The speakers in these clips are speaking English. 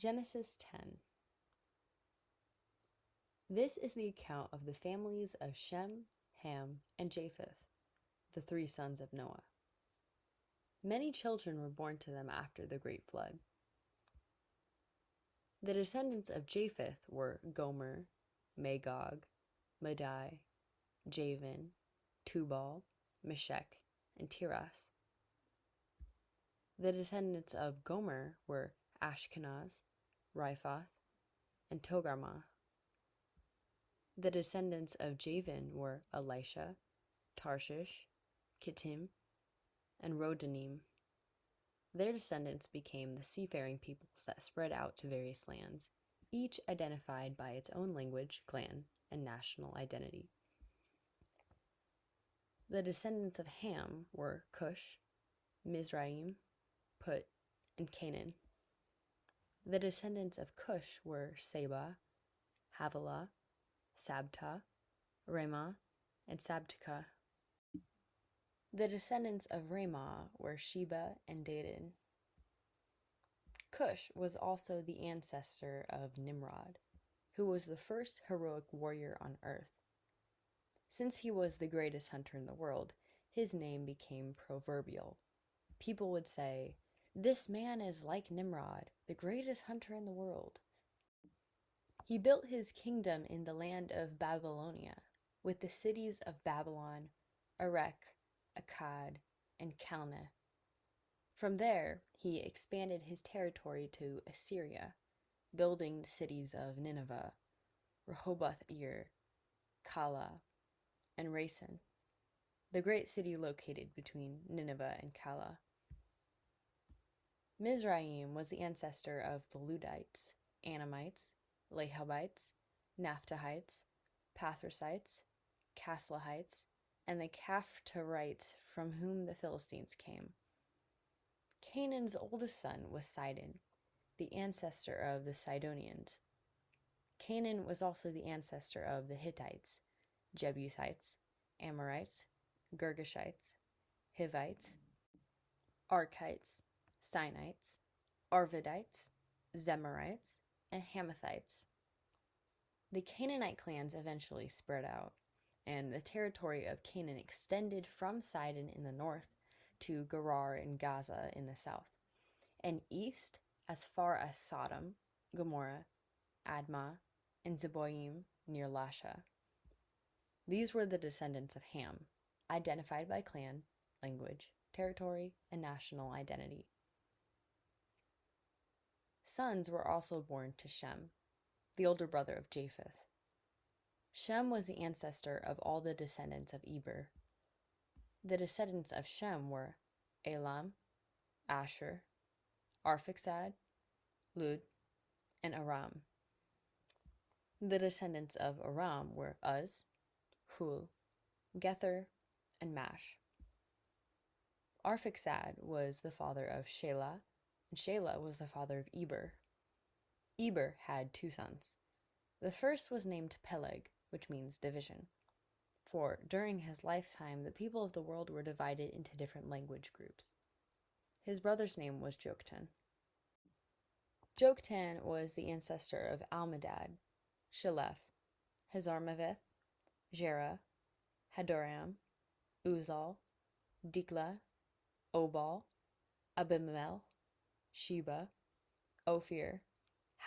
Genesis 10. This is the account of the families of Shem, Ham, and Japheth, the 3 sons of Noah. Many children were born to them after the great flood. The descendants of Japheth were Gomer, Magog, Madai, Javan, Tubal, Meshech, and Tiras. The descendants of Gomer were Ashkenaz, Riphath, and Togarmah. The descendants of Javan were Elisha, Tarshish, Kittim, and Rodanim. Their descendants became the seafaring peoples that spread out to various lands, each identified by its own language, clan, and national identity. The descendants of Ham were Cush, Mizraim, Put, and Canaan. The descendants of Cush were Seba, Havilah, Sabta, Ramah, and Sabteka. The descendants of Ramah were Sheba and Dedan. Cush was also the ancestor of Nimrod, who was the first heroic warrior on earth. Since he was the greatest hunter in the world, his name became proverbial. People would say, "This man is like Nimrod, the greatest hunter in the world." He built his kingdom in the land of Babylonia, with the cities of Babylon, Erech, Akkad, and Calneh. From there, he expanded his territory to Assyria, building the cities of Nineveh, Rehoboth-ir, Calah, and Resen, the great city located between Nineveh and Calah. Mizraim was the ancestor of the Ludites, Anamites, Lehabites, Naphtuhites, Pathrusites, Caslahites, and the Caphtorites, from whom the Philistines came. Canaan's oldest son was Sidon, the ancestor of the Sidonians. Canaan was also the ancestor of the Hittites, Jebusites, Amorites, Girgashites, Hivites, Archites, Sinites, Arvadites, Zemarites, and Hamathites. The Canaanite clans eventually spread out, and the territory of Canaan extended from Sidon in the north to Gerar and Gaza in the south, and east as far as Sodom, Gomorrah, Admah, and Zeboim near Lasha. These were the descendants of Ham, identified by clan, language, territory, and national identity. Sons were also born to Shem, the older brother of Japheth. Shem was the ancestor of all the descendants of Eber. The descendants of Shem were Elam, Asher, Arphaxad, Lud, and Aram. The descendants of Aram were Uz, Hul, Gether, and Mash. Arphaxad was the father of Shelah, and Shelah was the father of Eber. Eber had 2 sons. The first was named Peleg, which means division, for during his lifetime the people of the world were divided into different language groups. His brother's name was Joktan. Joktan was the ancestor of Almadad, Shelef, Hazarmaveth, Jerah, Hadoram, Uzal, Dikla, Obal, Abimel, Sheba, Ophir,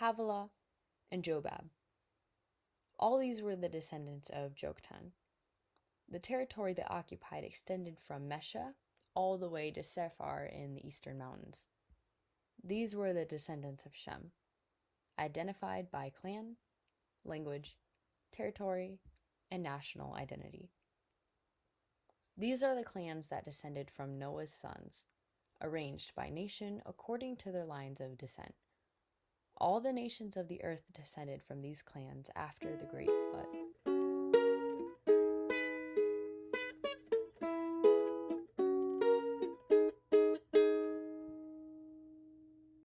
Havilah, and Jobab. All these were the descendants of Joktan. The territory they occupied extended from Mesha all the way to Sephar in the eastern mountains. These were the descendants of Shem, identified by clan, language, territory, and national identity. These are the clans that descended from Noah's sons, arranged by nation according to their lines of descent. All the nations of the earth descended from these clans after the great flood.